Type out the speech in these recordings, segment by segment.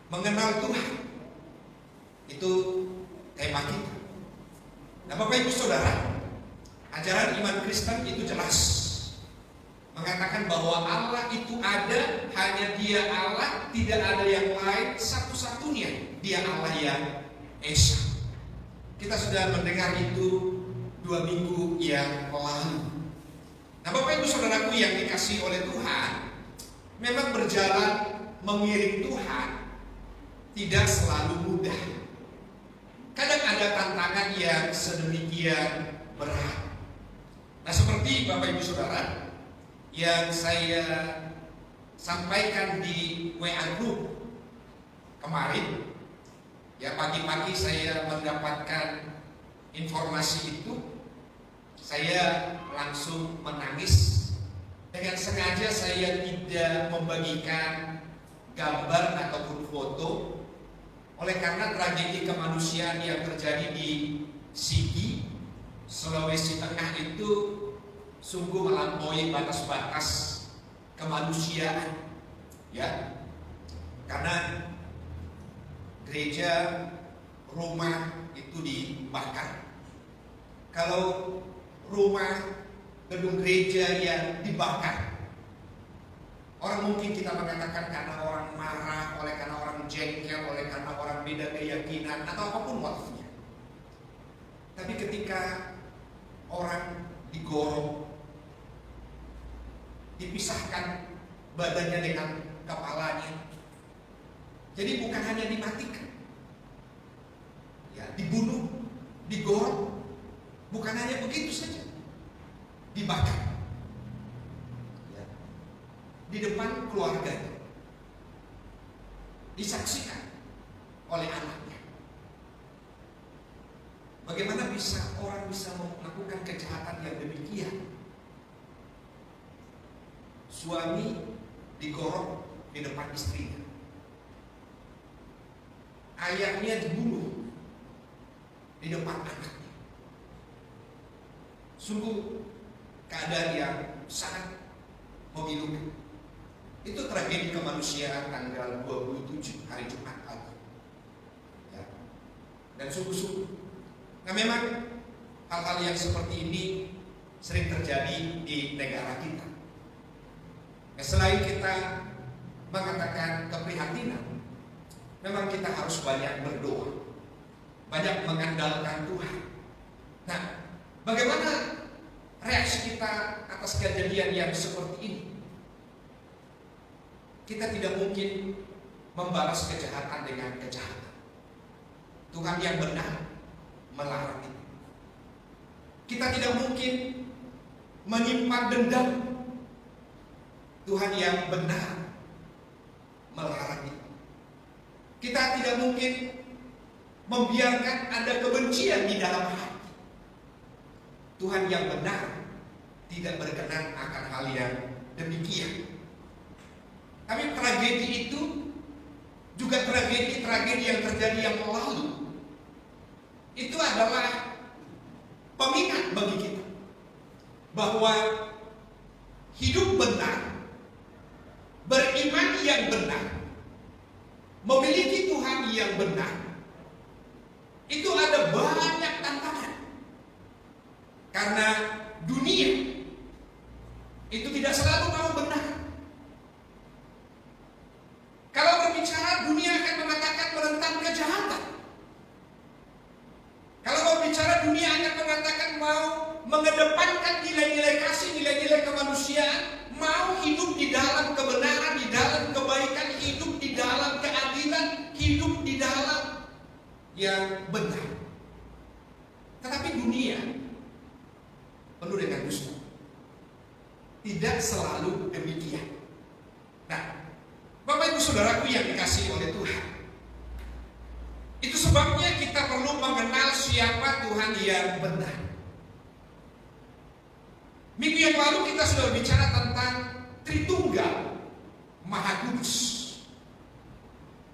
mengenal Tuhan. Itu tema kita. Nah, Bapak Ibu Saudara, ajaran iman Kristen itu jelas mengatakan bahwa Allah itu ada, hanya Dia Allah, tidak ada yang lain, satu-satunya Dia Allah yang Esa. Kita sudah mendengar itu 2 minggu yang lalu. Nah, Bapak Ibu Saudaraku yang dikasihi oleh Tuhan, memang berjalan mengiring Tuhan tidak selalu mudah. Kadang ada tantangan yang sedemikian berat. Nah, seperti Bapak Ibu Saudara yang saya sampaikan di WA Group kemarin, ya pagi-pagi saya mendapatkan informasi itu, saya langsung menangis. Dengan sengaja saya tidak membagikan gambar ataupun foto, oleh karena tragedi kemanusiaan yang terjadi di Sigi, Sulawesi Tengah itu sungguh melampaui batas-batas kemanusiaan, ya. Karena gereja, rumah itu dibakar. Kalau rumah, gedung gereja yang dibakar, orang mungkin kita mengatakan karena orang marah, oleh karena orang jengkel, oleh karena orang beda keyakinan, atau apapun motifnya. Tapi ketika orang digorong, dipisahkan badannya dengan kepalanya, jadi bukan hanya dimatikan, ya, dibunuh, digorong, bukan hanya begitu saja, dibakar, ya, di depan keluarganya, disaksikan oleh anaknya. Bagaimana orang bisa melakukan kejahatan yang demikian? Suami digorok di depan istrinya, ayahnya dibunuh di depan anaknya. Sungguh keadaan yang sangat memilukan. Itu tragedi kemanusiaan tanggal 27 hari Jumat pagi, ya. Dan sungguh-sungguh, nah memang hal-hal yang seperti ini sering terjadi di negara kita. Nah, selain kita mengatakan keprihatinan, memang kita harus banyak berdoa, banyak mengandalkan Tuhan. Nah, bagaimana reaksi kita atas kejadian yang seperti ini? Kita tidak mungkin membalas kejahatan dengan kejahatan. Tuhan yang benar melarang itu. Kita tidak mungkin menyimpan dendam. Tuhan yang benar melarang itu. Kita tidak mungkin membiarkan ada kebencian di dalam hati. Tuhan yang benar tidak berkenan akan hal yang demikian. Tapi tragedi itu juga tragedi yang terjadi yang lalu. Itu adalah pengingat bagi kita bahwa hidup benar, beriman yang benar, memiliki Tuhan yang benar, itu ada banyak tantangan. Karena dunia itu tidak selalu mau benar. Kalau berbicara, dunia akan mengatakan menentang kejahatan. Kalau berbicara, dunia akan mengatakan mau mengedepankan nilai-nilai kasih, nilai-nilai kemanusiaan, mau hidup di dalam kebenaran, di dalam kebaikan, hidup di dalam keadilan, hidup di dalam yang benar. Tetapi dunia penuh dengan dusta. Tidak selalu demikian. Nah, Bapak Ibu Saudaraku yang dikasihi oleh Tuhan, itu sebabnya kita perlu mengenal siapa Tuhan yang benar. Minggu yang lalu kita sudah bicara tentang Tritunggal Maha Kudus.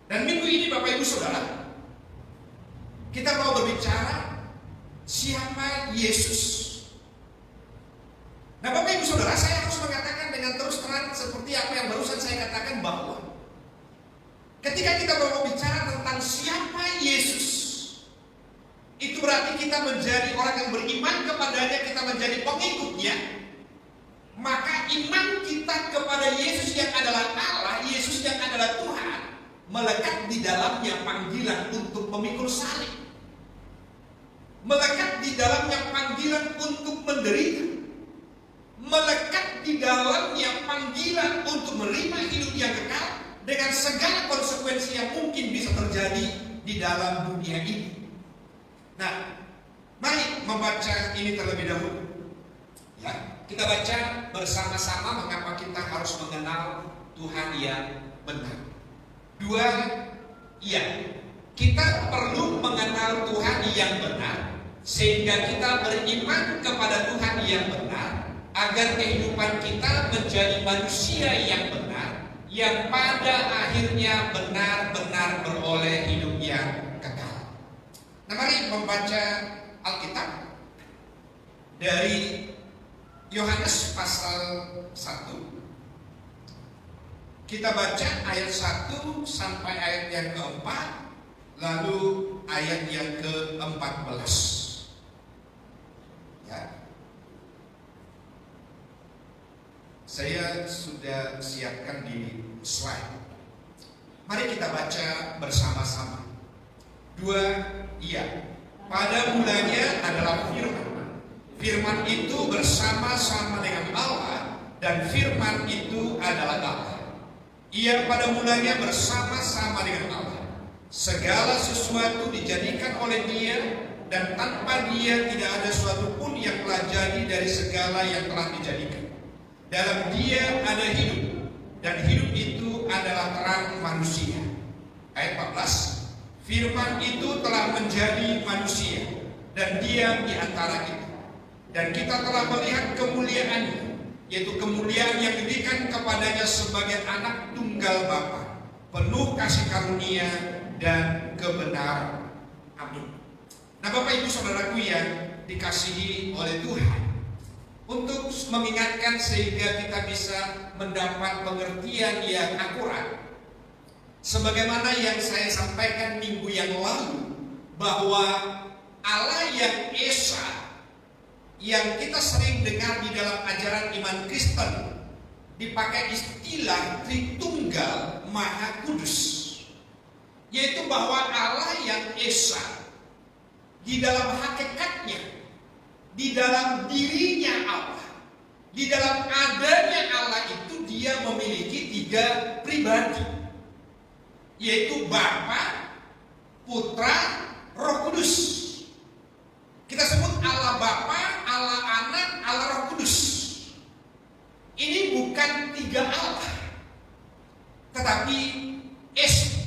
Dan minggu ini Bapak Ibu Saudara, kita mau berbicara siapa Yesus. Nah Bapak Ibu Saudara, saya harus mengatakan dengan terus terang seperti apa yang barusan saya katakan, bahwa Ketika kita mau bicara tentang siapa Yesus, itu berarti kita menjadi orang yang beriman kepadanya, kita menjadi pengikutnya. Maka iman kita kepada Yesus yang adalah Allah, Yesus yang adalah Tuhan, melekat di dalamnya panggilan untuk memikul salib. Melekat di dalamnya panggilan untuk menderita. Melekat di dalamnya panggilan untuk menerima hidup yang kekal dengan segala konsekuensi yang mungkin bisa terjadi di dalam dunia ini. Nah, mari membaca ini terlebih dahulu. Ya, kita baca bersama-sama mengapa kita harus mengenal Tuhan yang benar. Dua, iya, kita perlu mengenal Tuhan yang benar sehingga kita beriman kepada Tuhan yang benar, agar kehidupan kita menjadi manusia yang benar, yang pada akhirnya benar-benar beroleh hidup yang kekal. Nah, mari membaca Alkitab dari Yohanes pasal 1. Kita baca ayat 1 sampai ayat yang keempat, lalu ayat yang ke-14. Ya. Saya sudah siapkan di slide. Mari kita baca bersama-sama. Dua, iya. Pada mulanya adalah firman. Firman itu bersama-sama dengan Allah, dan firman itu adalah Allah. Ia pada mulanya bersama-sama dengan Allah. Segala sesuatu dijadikan oleh Dia, dan tanpa Dia tidak ada sesuatu pun yang telah jadi dari segala yang telah dijadikan. Dalam Dia ada hidup, dan hidup itu adalah terang manusia. Ayat 14. Firman itu telah menjadi manusia dan diam di antara kita. Dan kita telah melihat kemuliaannya, yaitu kemuliaan yang diberikan kepadanya sebagai anak tunggal Bapa, penuh kasih karunia dan kebenaran. Amin. Nah, Bapak Ibu Saudaraku yang dikasihi oleh Tuhan, untuk mengingatkan sehingga kita bisa mendapat pengertian yang akurat, sebagaimana yang saya sampaikan minggu yang lalu, bahwa Allah yang Esa, yang kita sering dengar di dalam ajaran iman Kristen, dipakai istilah Tritunggal Maha Kudus, yaitu bahwa Allah yang Esa di dalam hakikatnya, di dalam dirinya Allah, di dalam adanya Allah itu Dia memiliki tiga pribadi, yaitu Bapa, Putra, Roh Kudus. Kita sebut Allah Bapa, Allah Anak, Allah Roh Kudus. Ini bukan tiga Allah, tetapi Esa.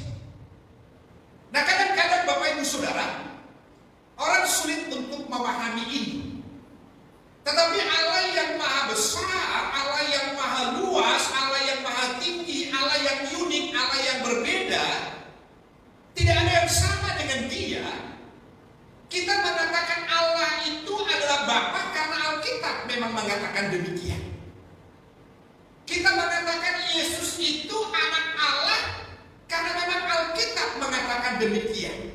Nah, kadang-kadang Bapak Ibu Saudara, orang sulit untuk memahami ini. Tetapi Allah yang maha besar, Allah yang maha luas, Allah yang maha tinggi, Allah yang unik, Allah yang berbeda, tidak ada yang sama dengan Dia. Kita mengatakan Allah itu adalah Bapa karena Alkitab memang mengatakan demikian. Kita mengatakan Yesus itu anak Allah karena memang Alkitab mengatakan demikian.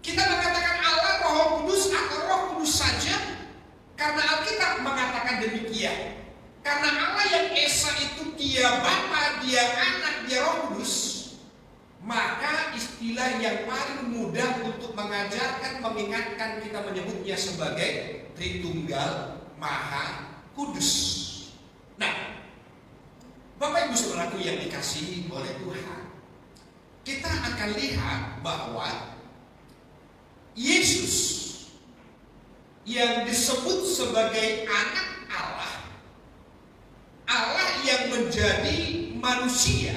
Kita mengatakan Allah Roh Kudus atau Roh Kudus saja karena Alkitab mengatakan demikian. Karena Allah yang Esa itu Dia Bapa, Dia Anak, Dia Roh Kudus, maka istilah yang paling mudah untuk mengajarkan, mengingatkan, kita menyebutnya sebagai Tritunggal Maha Kudus. Nah, Bapak Ibu Saudaraku yang dikasihi oleh Tuhan, kita akan lihat bahwa Yesus yang disebut sebagai anak Allah, Allah yang menjadi manusia,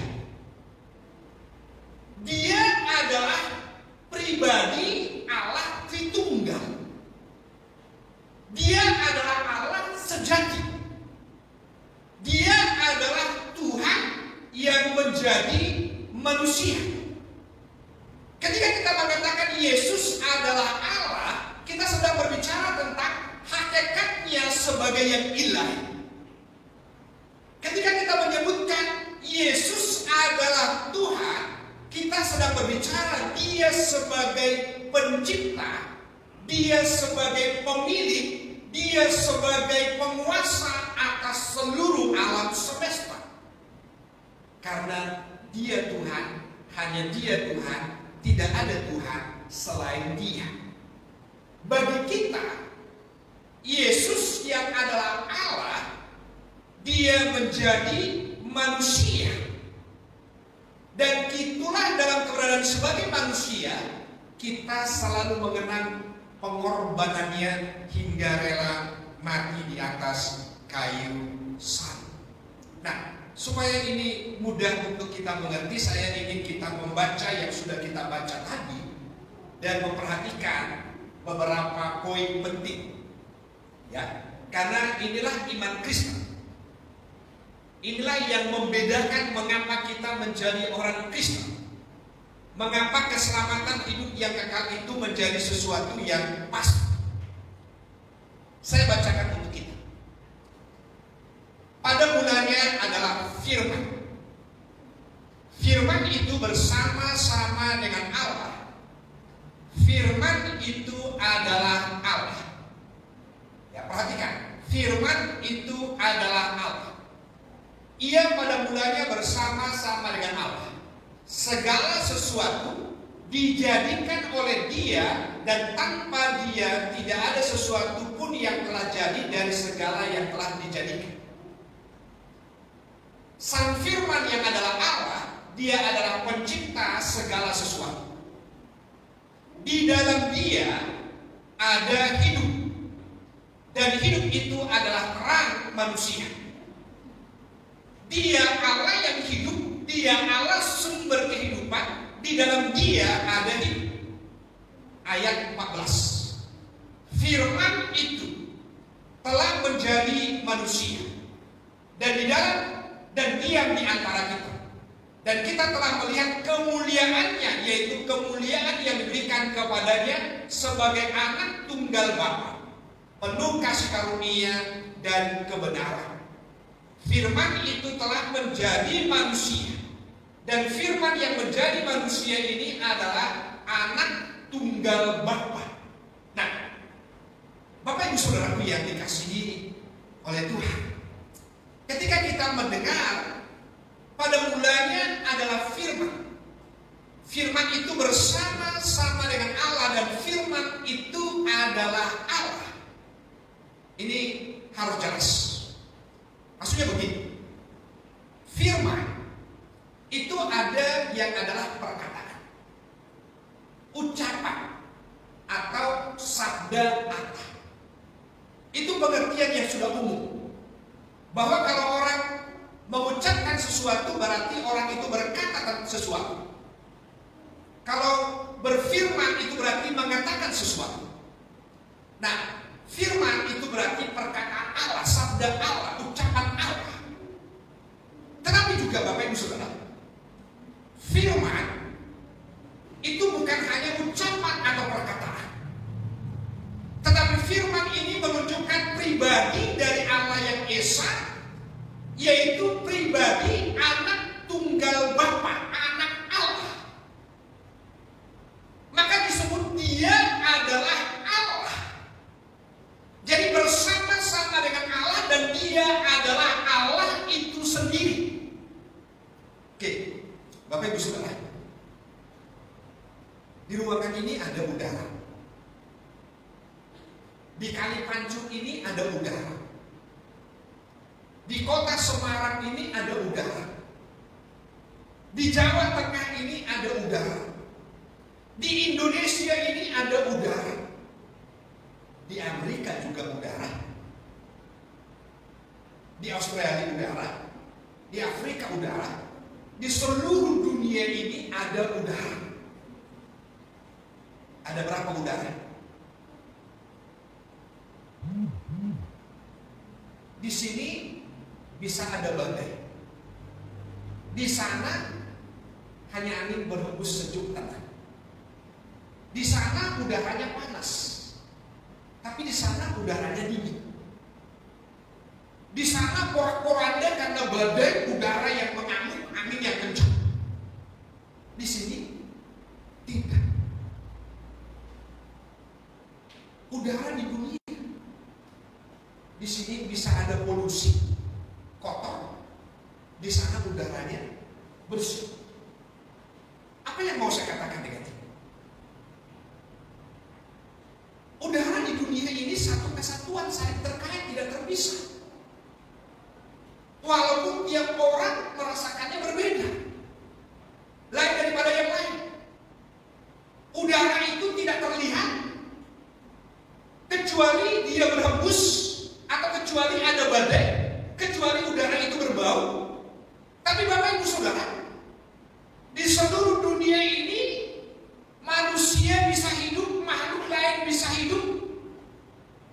Dia adalah pribadi Allah Tritunggal. Dia adalah Allah sejati. Dia adalah Tuhan yang menjadi manusia. Ketika kita mengatakan Yesus adalah Allah, kita sedang berbicara tentang hakikatnya sebagai yang ilahi. Ketika kita menyebutkan Yesus adalah Tuhan, berbicara Dia sebagai pencipta, Dia sebagai pemilik, Dia sebagai penguasa atas seluruh alam semesta. Karena Dia Tuhan, hanya Dia Tuhan, tidak ada Tuhan selain Dia. Bagi kita, Yesus yang adalah Allah, Dia menjadi manusia. Dan itulah dalam keberadaan sebagai manusia, kita selalu mengenang pengorbanannya hingga rela mati di atas kayu salib. Nah, supaya ini mudah untuk kita mengerti, saya ingin kita membaca yang sudah kita baca tadi dan memperhatikan beberapa poin penting. Ya, karena inilah iman Kristen. Inilah yang membedakan mengapa kita menjadi orang Kristen. Mengapa keselamatan hidup yang kekal itu menjadi sesuatu yang pasti. Saya bacakan untuk kita. Pada mulanya adalah firman. Firman itu bersama-sama dengan Allah. Firman itu adalah Allah. Ya, perhatikan. Firman itu adalah Allah. Ia pada mulanya bersama-sama dengan Allah. Segala sesuatu dijadikan oleh Dia, dan tanpa Dia tidak ada sesuatu pun yang telah jadi dari segala yang telah dijadikan. Sang Firman yang adalah Allah, Dia adalah pencipta segala sesuatu. Di dalam Dia ada hidup, dan hidup itu adalah terang manusia. Dia Allah yang hidup, Dia Allah sumber kehidupan, di dalam Dia ada hidup. Ayat 14. Firman itu telah menjadi manusia dan diam di antara kita. Dan kita telah melihat kemuliaannya, yaitu kemuliaan yang diberikan kepadanya sebagai anak tunggal Bapa, penuh kasih karunia dan kebenaran. Firman itu telah menjadi manusia, dan firman yang menjadi manusia ini adalah anak tunggal Bapa. Nah, Bapak Ibu Saudaraku yang dikasihi oleh Tuhan, ketika kita mendengar pada mulanya adalah firman. Firman itu bersama-sama dengan Allah, dan firman itu adalah Allah. Ini harus jelas. Maksudnya begini, firman itu ada yang adalah perkataan, ucapan, atau sabda Allah. Itu pengertian yang sudah umum, bahwa kalau orang mengucapkan sesuatu berarti orang itu berkata sesuatu. Kalau berfirman itu berarti mengatakan sesuatu. Nah, firman itu berarti perkataan Allah, sabda Allah, ucapan Allah. Tetapi juga Bapak Ibu Saudara, firman itu bukan hanya ucapan atau perkataan, tetapi firman ini menunjukkan pribadi dari Allah yang Esa, yaitu pribadi anak tunggal Bapa, anak Allah. Maka disebut Dia adalah Allah. Jadi bersama-sama dengan Allah, dan Dia adalah Allah itu sendiri. Oke, Bapak Ibu Saudara, di ruangan ini ada udara. Di Kali Pancung ini ada udara. Di kota Semarang ini ada udara. Di Jawa Tengah ini ada udara. Di Indonesia ini ada udara. Di Amerika juga udara. Di Australia udara. Di Afrika udara. Di seluruh dunia ini ada udara. Ada berapa udara? Di sini bisa ada badai. Di sana hanya angin berhembus sejuk tenang. Di sana udaranya panas, tapi di sana udaranya dingin. Di sana porak-poranda karena badai udara yang mengamuk, angin yang kencang. Di sini udara di dunia. Di sini bisa ada polusi, kotor. Di sana udaranya bersih. Apa yang mau saya katakan dengan ini? Udara di dunia ini satu kesatuan, saling terkait, tidak terpisah. Walaupun tiap orang merasakannya berbeda, lain daripada yang lain. Udara itu tidak terlihat kecuali dia berhembus, atau kecuali ada badai, kecuali udara itu berbau. Tapi Bapak Ibu Saudara, di seluruh dunia ini manusia bisa hidup, makhluk lain bisa hidup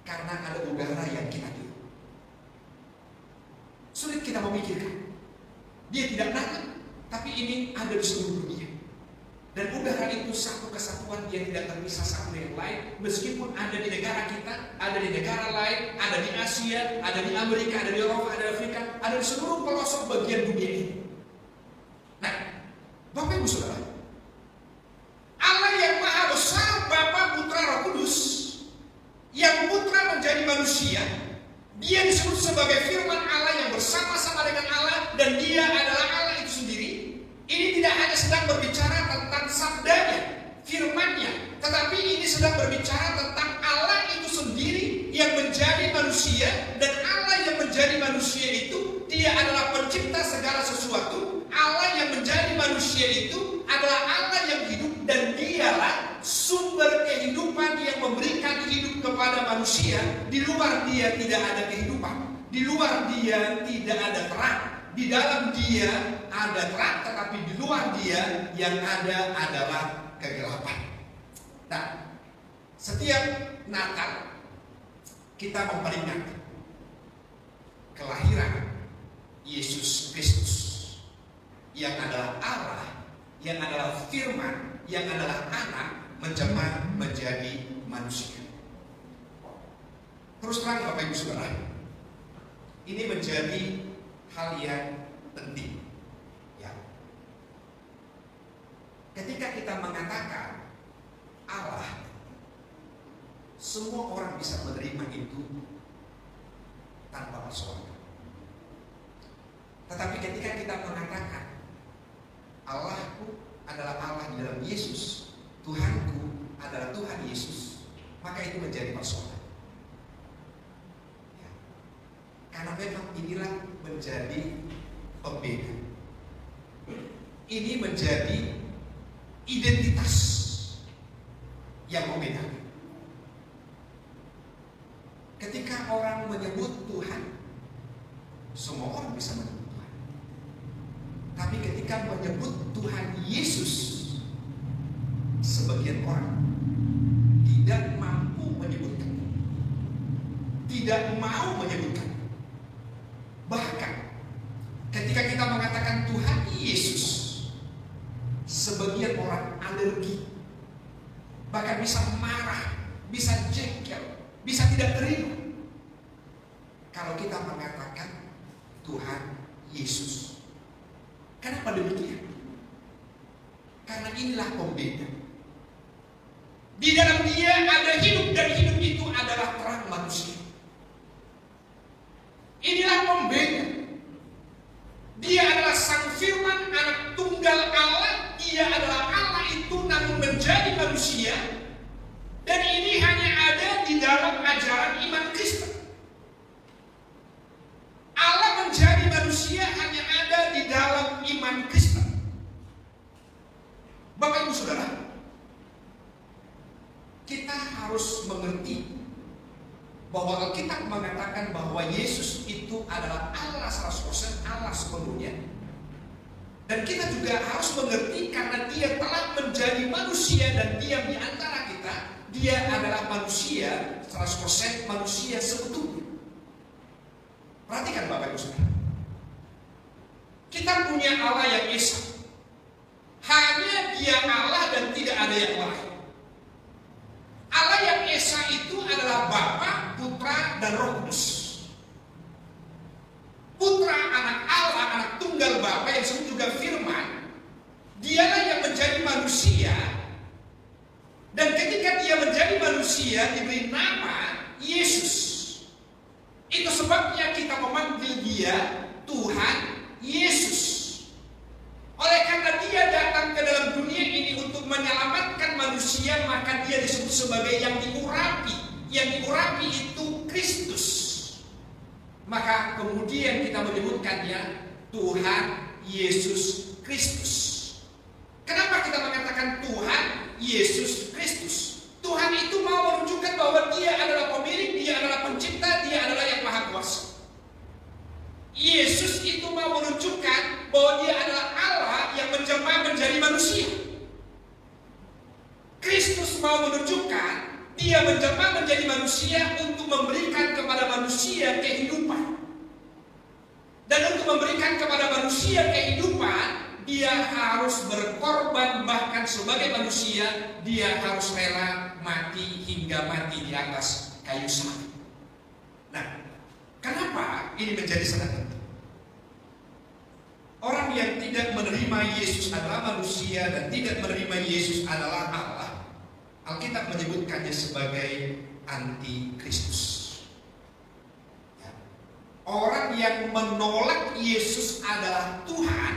karena ada udara yang kita hidup. Sulit kita memikirkan. Dia tidak datang, tapi ini ada di seluruh dunia. Dan udara itu satu kesatuan yang tidak terpisah satu dengan lain. Meskipun ada di negara kita, ada di negara lain, ada di Asia, ada di Amerika, ada di Eropa, ada di Afrika, ada di seluruh pelosok bagian dunia ini. Nah, Bapak Ibu Saudara, Allah yang Maha Besar, Bapa, Putra, Roh Kudus, yang Putra menjadi manusia, Dia disebut sebagai firman Allah yang bersama-sama dengan Allah, dan Dia adalah Allah itu sendiri. Ini tidak hanya sedang berbicara tentang sabdanya, firmannya, tetapi ini sedang berbicara tentang Allah itu sendiri yang menjadi manusia. Dan Allah yang menjadi manusia itu, Dia adalah pencipta segala sesuatu. Allah yang menjadi manusia itu adalah Allah yang hidup, dan Dialah sumber kehidupan yang memberikan hidup kepada manusia. Di luar Dia tidak ada kehidupan, di luar Dia tidak ada terang. Di dalam Dia ada terang, tetapi di luar Dia yang ada adalah kegelapan. Nah, setiap Natal kita memperingati kelahiran Yesus Kristus, yang adalah Allah, yang adalah firman, yang adalah anak menjelma menjadi manusia. Terus terang Bapak Ibu Saudara, ini menjadi hal yang penting, ya. Ketika kita mengatakan Allah, semua orang bisa menerima itu tanpa persoalan. Tetapi ketika kita mengatakan Allahku adalah Allah di dalam Yesus, Tuhanku adalah Tuhan Yesus, maka itu menjadi persoalan. Ya. Karena memang inilah menjadi pembeda. Ini menjadi identitas yang membedakan. Ketika orang menyebut Tuhan, semua orang bisa menyebut Tuhan. Tapi ketika menyebut Tuhan Yesus, sebagian orang tidak mampu menyebutkan, tidak mau menyebutkan. Bahkan ketika kita mengatakan Tuhan Yesus, sebagian orang alergi, bahkan bisa marah, bisa jengkel, bisa tidak terima kalau kita mengatakan Tuhan Yesus. Kenapa demikian? Karena inilah pembeda. Di dalam Dia ada hidup, dan hidup itu adalah terang manusia. Inilah pembeda. Dia adalah Sang Firman, anak tunggal Allah. Dia adalah Allah itu namun menjadi manusia. Dan ini hanya ada di dalam ajaran iman Kristen. Allah menjadi manusia hanya ada di dalam iman Kristen. Bapak Ibu Saudara, kita harus mengerti bahwa Alkitab mengatakan bahwa Yesus itu adalah Allah 100%, Allah sepenuhnya. Dan kita juga harus mengerti karena Dia telah menjadi manusia dan diam di antara kita, Dia adalah manusia 100%, manusia seutuhnya. Perhatikan Bapak Ibu Saudara, kita punya Allah yang esa. Hanya Dia Allah dan tidak ada yang lain. Allah yang esa itu adalah Bapa, Putra, dan Roh Kudus. Putra, anak Allah, anak tunggal Bapa yang disebut juga firman. Dialah yang menjadi manusia. Dan ketika Dia menjadi manusia, manusia diberi nama Yesus. Itu sebabnya kita memanggil dia Tuhan Yesus. Oleh karena dia datang ke dalam dunia ini untuk menyelamatkan manusia, maka dia disebut sebagai yang diurapi. Yang diurapi itu Kristus. Maka kemudian kita menyebutkannya Tuhan Yesus Kristus. Kenapa kita mengatakan Tuhan Yesus Kristus? Tuhan itu mau menunjukkan bahwa dia adalah pemilik, dia adalah pencipta, dia adalah yang maha kuasa. Yesus itu mau menunjukkan bahwa dia adalah Allah yang menjelma menjadi manusia. Kristus mau menunjukkan dia menjelma menjadi manusia untuk memberikan kepada manusia kehidupan. Dan untuk memberikan kepada manusia kehidupan, dia harus berkorban, bahkan sebagai manusia dia harus rela mati hingga mati di atas kayu salib. Nah, kenapa ini menjadi sangat penting? Orang yang tidak menerima Yesus adalah manusia dan tidak menerima Yesus adalah Allah, Alkitab menyebutkannya sebagai anti-Kristus. Orang yang menolak Yesus adalah Tuhan,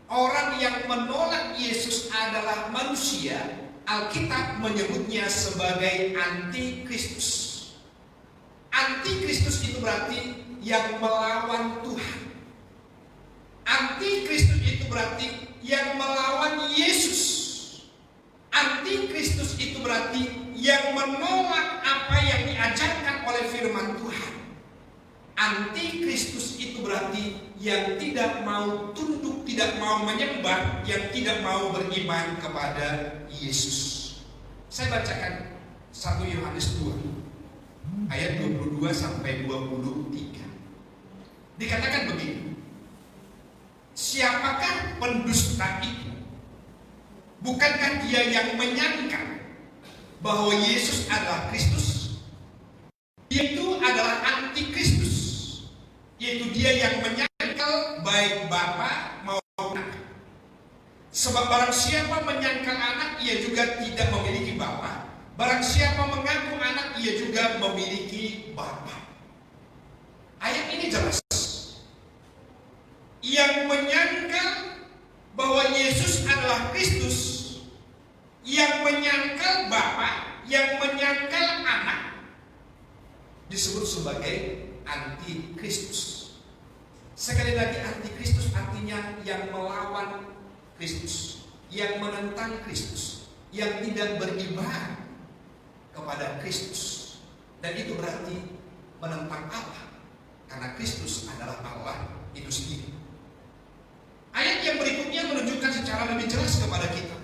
orang yang menolak Yesus adalah manusia, Alkitab menyebutnya sebagai anti-Kristus. Anti-Kristus itu berarti yang melawan Tuhan. Anti-Kristus itu berarti yang melawan Yesus. Anti-Kristus itu berarti yang menolak apa yang diajarkan oleh firman Tuhan. Anti-Kristus itu berarti yang tidak mau tunduk, tidak mau menyembah, yang tidak mau beriman kepada Yesus. Saya bacakan 1 Yohanes 2 ayat 22 sampai 23. Dikatakan begini: siapakah pendusta itu? Bukankah dia yang menyangka bahwa Yesus adalah Kristus? Dia itu adalah anti-Kristus, yaitu dia yang menyangkal baik Bapa maupun Anak. Sebab barang siapa menyangkal Anak, ia juga tidak memiliki Bapa. Barang siapa mengaku Anak, ia juga memiliki Bapa. Ayat ini jelas. Yang menyangkal bahwa Yesus adalah Kristus, yang menyangkal Bapa, yang menyangkal Anak, disebut sebagai anti-Kristus. Sekali lagi, anti-Kristus artinya yang melawan Kristus, yang menentang Kristus, yang tidak beriman kepada Kristus. Dan itu berarti menentang Allah, karena Kristus adalah Allah itu sendiri. Ayat yang berikutnya menunjukkan secara lebih jelas kepada kita.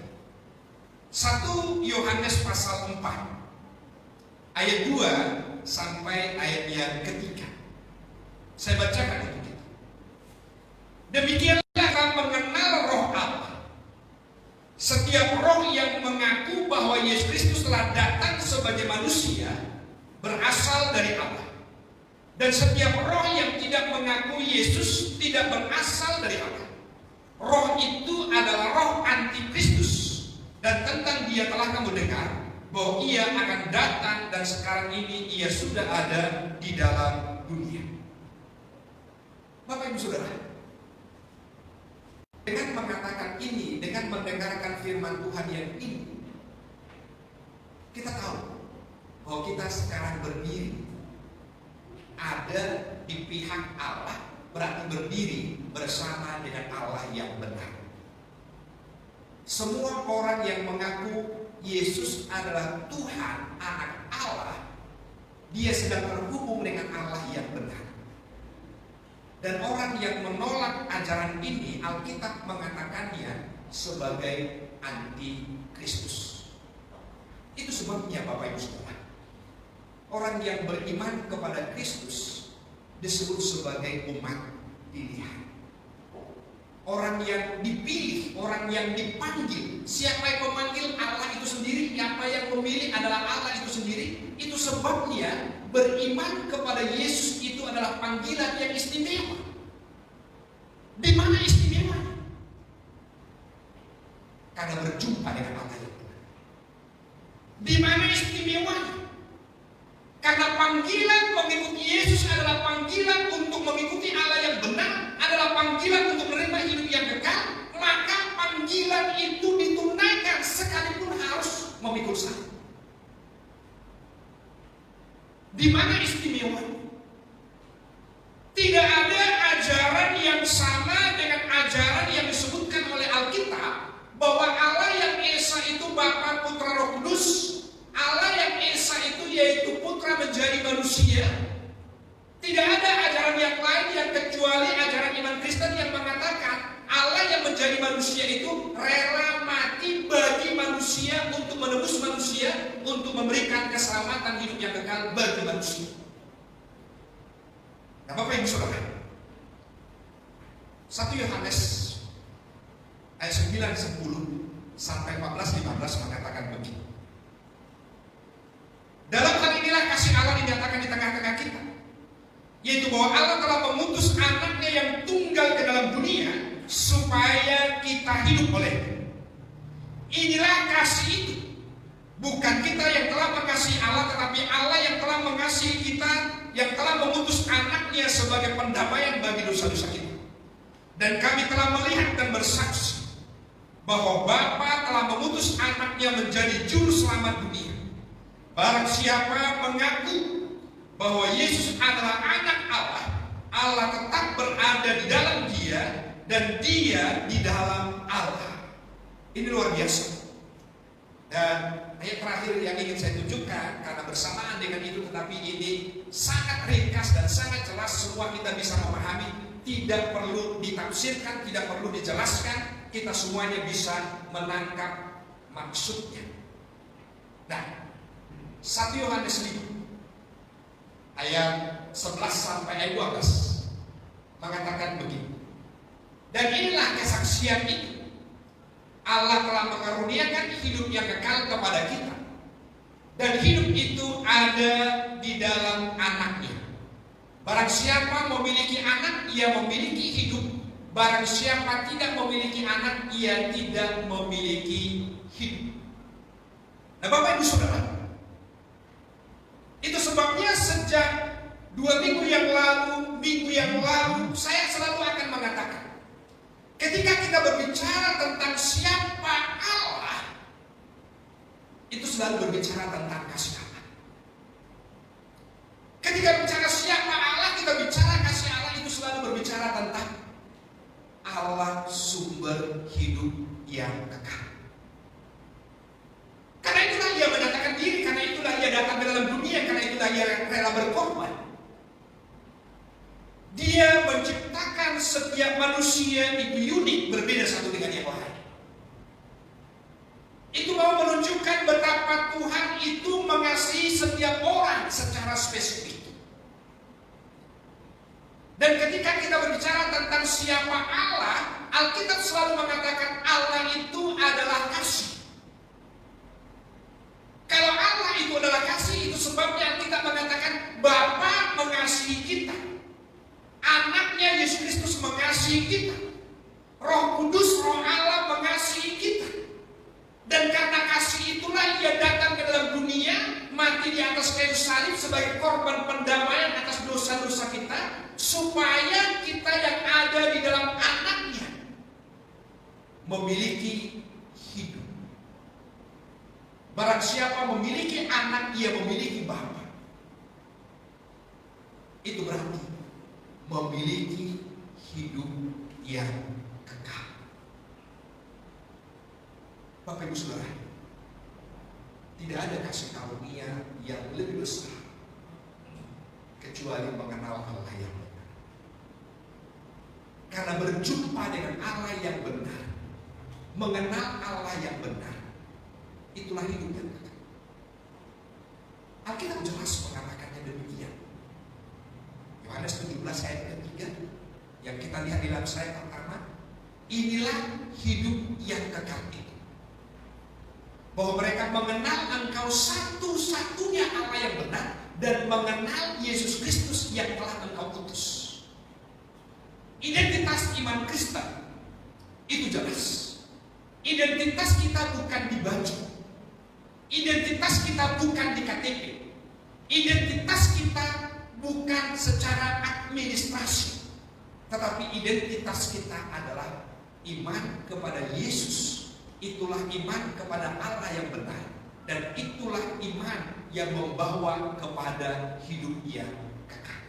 1 Yohanes pasal 4 ayat 2 sampai ayat yang ketiga. Saya bacakan untuk kita. Demikianlah kita mengenal roh Allah. Setiap roh yang mengaku bahwa Yesus Kristus telah datang sebagai manusia berasal dari Allah. Dan setiap roh yang tidak mengaku Yesus tidak berasal dari Allah. Roh itu adalah roh anti-Kristus. Dan tentang dia telah kamu dengar bahwa ia akan datang, dan sekarang ini ia sudah ada di dalam dunia. Bapak Ibu Saudara, dengan mengatakan ini, dengan mendengarkan firman Tuhan yang ini, kita tahu bahwa kita sekarang berdiri ada di pihak Allah, berarti berdiri bersama dengan Allah yang benar. Semua orang yang mengaku Yesus adalah Tuhan, Anak Allah, dia sedang terhubung dengan Allah yang benar. Dan orang yang menolak ajaran ini, Alkitab mengatakannya sebagai anti-Kristus. Itu sebabnya Bapak Ibu Saudara, orang yang beriman kepada Kristus disebut sebagai umat pilihan. Orang yang dipilih, orang yang dipanggil. Siapa yang memanggil? Allah itu sendiri. Siapa yang memilih adalah Allah itu sendiri. Itu sebabnya beriman kepada Yesus itu adalah panggilan yang istimewa. Di mana istimewa? Karena berjumpa dengan Allah yang benar. Di mana istimewa? Karena panggilan mengikuti Yesus adalah panggilan untuk mengikuti Allah yang benar, adalah panggilan untuk menerima hidup yang kekal, maka panggilan itu ditunaikan sekalipun harus memikul salib. Di mana istimewanya? Tidak ada ajaran yang sama dengan ajaran yang disebutkan oleh Alkitab bahwa Allah yang Esa itu Bapa, Putra, Roh Kudus. Allah yang Esa itu yaitu Putra menjadi manusia. Tidak ada ajaran yang lain yang kecuali ajaran iman Kristen yang mengatakan Allah yang menjadi manusia itu rela mati bagi manusia untuk menebus manusia, untuk memberikan keselamatan hidup yang kekal bagi manusia. Nah, Bapak Ibu Saudara, 1 Yohanes ayat 9, 10 sampai 14, 15 mengatakan begini. Dalam hal inilah kasih Allah dinyatakan di tengah-tengah kita, yaitu bahwa Allah telah mengutus anaknya yang tunggal ke dalam dunia supaya kita hidup olehnya. Inilah kasih itu, bukan kita yang telah mengasihi Allah, tetapi Allah yang telah mengasihi kita, yang telah mengutus anaknya sebagai pendamaian bagi dosa-dosa kita. Dan kami telah melihat dan bersaksi bahwa Bapa telah mengutus anaknya menjadi juru selamat dunia. Barang siapa mengaku bahwa Yesus adalah anak Allah, Allah tetap berada di dalam dia dan dia di dalam Allah. Ini luar biasa. Dan ayat terakhir yang ingin saya tunjukkan, karena bersamaan dengan itu tetapi ini sangat ringkas dan sangat jelas, semua kita bisa memahami, tidak perlu ditafsirkan, tidak perlu dijelaskan, kita semuanya bisa menangkap maksudnya. Nah, 1 Yohanes 5 ayat 11 sampai ayat 12 mengatakan begini. Dan inilah kesaksian itu, Allah telah mengaruniakan hidup yang kekal kepada kita, dan hidup itu ada di dalam anaknya. Barang siapa memiliki anak, ia memiliki hidup. Barang siapa tidak memiliki anak, ia tidak memiliki hidup. Nah, Bapak Ibu Saudara, itu sebabnya sejak 2 minggu yang lalu, saya selalu akan mengatakan, ketika kita berbicara tentang siapa Allah, itu selalu berbicara tentang kasih Allah. Ketika bicara siapa Allah, kita bicara kasih Allah, itu selalu berbicara tentang Allah sumber hidup yang kekal. Karena itulah ia menyatakan diri, karena itulah ia datang ke dalam dunia, karena itulah ia rela berkorban. Dia menciptakan setiap manusia itu unik, berbeda satu dengan yang lain. Itu mau menunjukkan betapa Tuhan itu mengasihi setiap orang secara spesifik. Dan ketika kita berbicara tentang siapa Allah, Alkitab selalu mengatakan Allah itu adalah kasih. Kalau Allah itu adalah kasih, itu sebabnya kita mengatakan Bapa mengasihi kita, anaknya Yesus Kristus mengasihi kita, Roh Kudus, Roh Allah mengasihi kita. Dan karena kasih itulah ia datang ke dalam dunia, mati di atas kayu salib sebagai korban pendamaian atas dosa-dosa kita, supaya kita yang ada di dalam anaknya memiliki hidup. Barang siapa memiliki anak, ia memiliki Bapa. Itu berarti memiliki hidup yang kekal. Bapak Ibu Saudara, tidak ada kasih karunia yang lebih besar kecuali mengenal Allah yang benar. Karena berjumpa dengan Allah yang benar, mengenal Allah yang benar, itulah hidup yang kekal. Alkitab jelas mengatakannya demikian. Yohanes 17 ayat 3 yang kita lihat di dalam ayat pertama, inilah hidup yang kekal itu, bahwa mereka mengenal Engkau satu-satunya Allah yang benar, dan mengenal Yesus Kristus yang telah Engkau utus. Identitas iman Kristen itu jelas. Identitas kita bukan di baju, identitas kita bukan di KTP, Identitas kita bukan secara administrasi, tetapi identitas kita adalah iman kepada Yesus. Itulah iman kepada Allah yang benar, dan itulah iman yang membawa kepada hidup yang kekal.